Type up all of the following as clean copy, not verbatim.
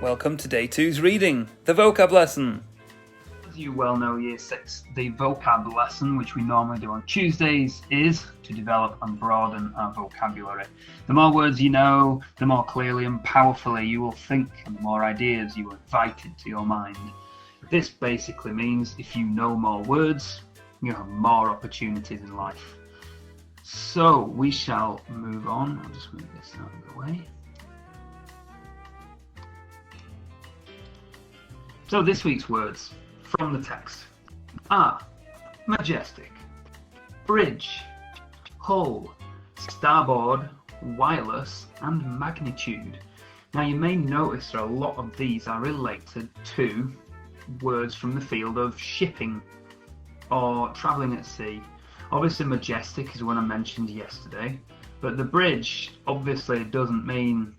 Welcome to Day 2's reading, the vocab lesson. As you well know, Year 6, the vocab lesson, which we normally do on Tuesdays, is to develop and broaden our vocabulary. The more words you know, the more clearly and powerfully you will think, and the more ideas you will invite into your mind. This basically means if you know more words, you have more opportunities in life. So we shall move on. I'll just move this out of the way. So this week's words from the text are majestic, bridge, hull, starboard, wireless, and magnitude. Now you may notice that a lot of these are related to words from the field of shipping or travelling at sea. Obviously majestic is one I mentioned yesterday, but the bridge obviously doesn't mean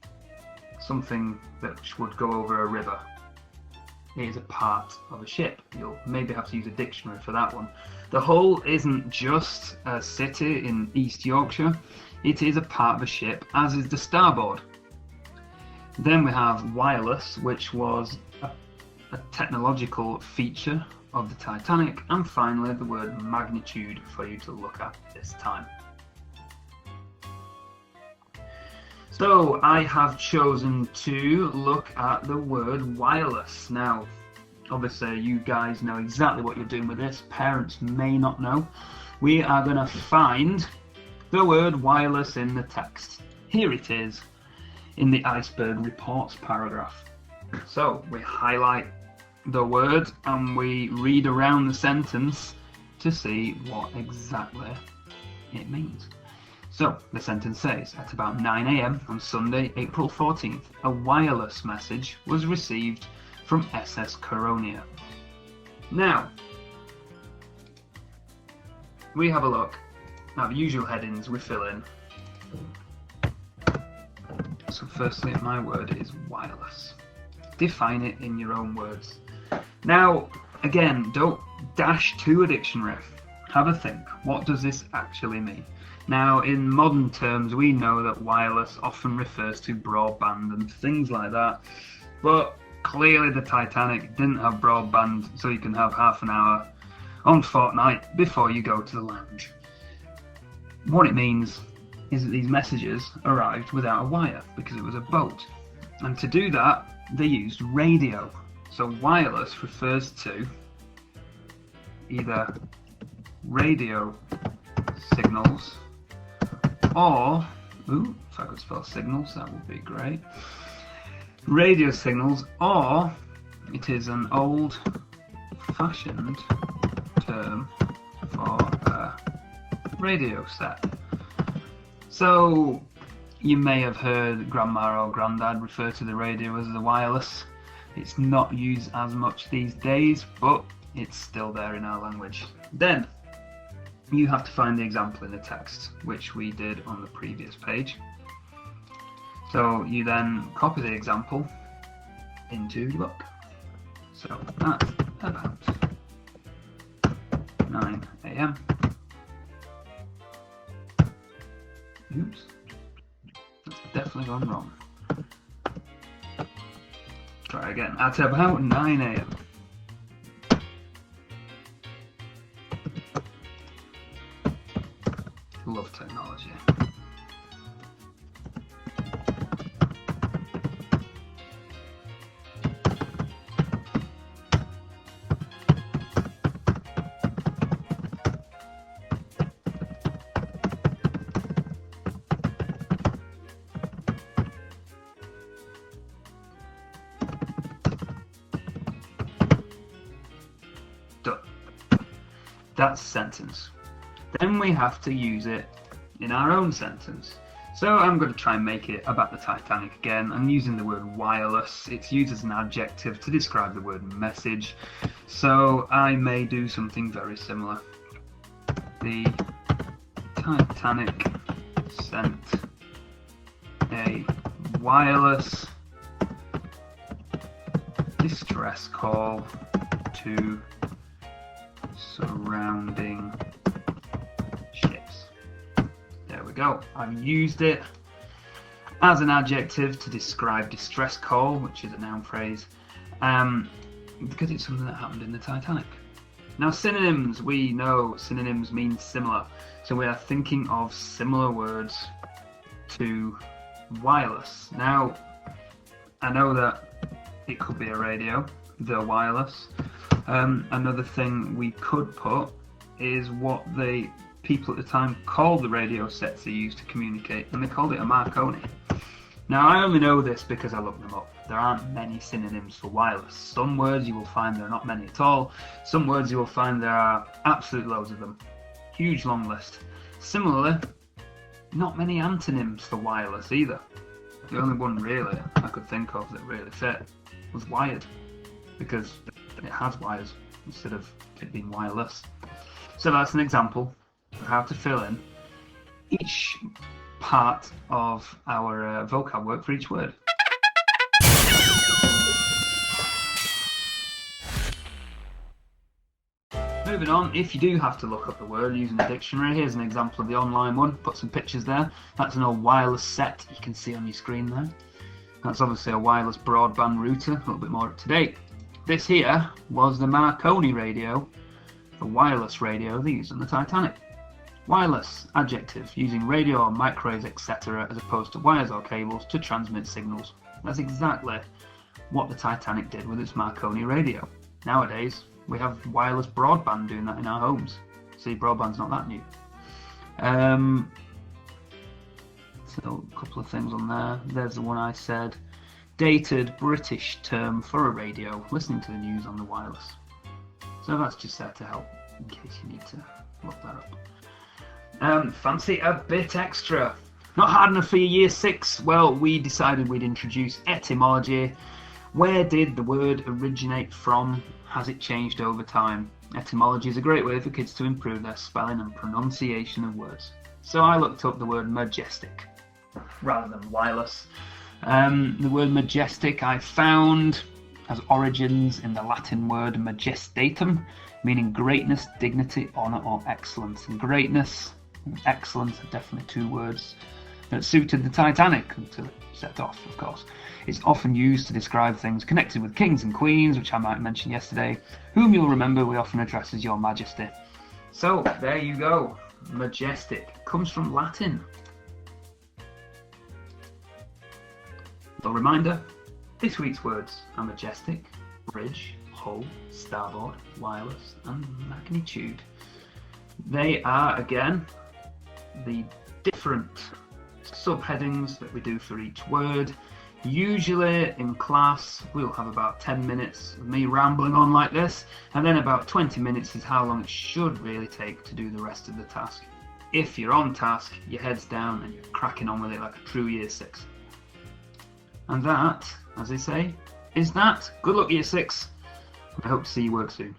something that would go over a river. It is a part of a ship. You'll maybe have to use a dictionary for that one. The hull isn't just a city in East Yorkshire, it is a part of a ship, as is the starboard. Then we have wireless, which was a technological feature of the Titanic, and finally the word magnitude for you to look at this time. So I have chosen to look at the word wireless. Now, obviously you guys know exactly what you're doing with this. Parents may not know. We are going to find the word wireless in the text. Here it is in the iceberg reports paragraph. So we highlight the word and we read around the sentence to see what exactly it means. So, the sentence says, at about 9 a.m. on Sunday, April 14th, a wireless message was received from SS Coronia. Now, we have a look at the usual headings we fill in. So firstly, my word is wireless. Define it in your own words. Now, again, don't dash to a dictionary. Have a think. What does this actually mean? Now, in modern terms, we know that wireless often refers to broadband and things like that, but clearly the Titanic didn't have broadband, so you can have half an hour on fortnight before you go to the lounge. What it means is that these messages arrived without a wire, because it was a boat. And to do that, they used radio. So wireless refers to either radio signals, or, if I could spell signals, that would be great. Radio signals, or it is an old-fashioned term for a radio set. So, you may have heard Grandma or Grandad refer to the radio as the wireless. It's not used as much these days, but it's still there in our language. Then, you have to find the example in the text, which we did on the previous page. So you then copy the example into your book. So at about 9 a.m. Oops, that's definitely gone wrong. Try again. At about 9 a.m. Love technology. Done. That's a sentence. Then we have to use it in our own sentence. So I'm going to try and make it about the Titanic again. I'm using the word wireless. It's used as an adjective to describe the word message. So I may do something very similar. The Titanic sent a wireless distress call to surrounding ships. There we go. I've used it as an adjective to describe distress call, which is a noun phrase, because it's something that happened in the Titanic. Now synonyms, we know synonyms mean similar, so we are thinking of similar words to wireless. Now I know that it could be a radio, the wireless. Another thing we could put is what the people at the time called the radio sets they used to communicate, and they called it a Marconi. Now I only know this because I looked them up. There aren't many synonyms for wireless. Some words you will find there are not many at all. Some words you will find there are absolute loads of them. Huge long list. Similarly, not many antonyms for wireless either. The only one really I could think of that really fit was wired, because it has wires instead of it being wireless. So that's an example of how to fill in each part of our vocab work for each word. Moving on, if you do have to look up the word using a dictionary, here's an example of the online one. Put some pictures there. That's an old wireless set you can see on your screen there. That's obviously a wireless broadband router, a little bit more up to date. This here was the Marconi radio, the wireless radio they used on the Titanic. Wireless, adjective, using radio or microwaves etc. as opposed to wires or cables to transmit signals. That's exactly what the Titanic did with its Marconi radio. Nowadays, we have wireless broadband doing that in our homes. See, broadband's not that new. So a couple of things on there. There's the one I said. Dated British term for a radio, listening to the news on the wireless. So that's just there to help in case you need to look that up. Fancy a bit extra. Not hard enough for your year 6? Well, we decided we'd introduce etymology. Where did the word originate from? Has it changed over time? Etymology is a great way for kids to improve their spelling and pronunciation of words. So I looked up the word majestic rather than wireless. The word majestic I found has origins in the Latin word majestatum, meaning greatness, dignity, honour or excellence. And greatness and excellence are definitely two words that suited the Titanic until it set off, of course. It's often used to describe things connected with kings and queens, which I might mention yesterday, whom you'll remember we often address as Your Majesty. So there you go, majestic comes from Latin. A reminder, this week's words are majestic, bridge, hull, starboard, wireless and magnitude. They are, again, the different subheadings that we do for each word. Usually in class we'll have about 10 minutes of me rambling on like this, and then about 20 minutes is how long it should really take to do the rest of the task. If you're on task, your head's down and you're cracking on with it like a true year 6. And that, as they say, is that. Good luck year 6. I hope to see you work soon.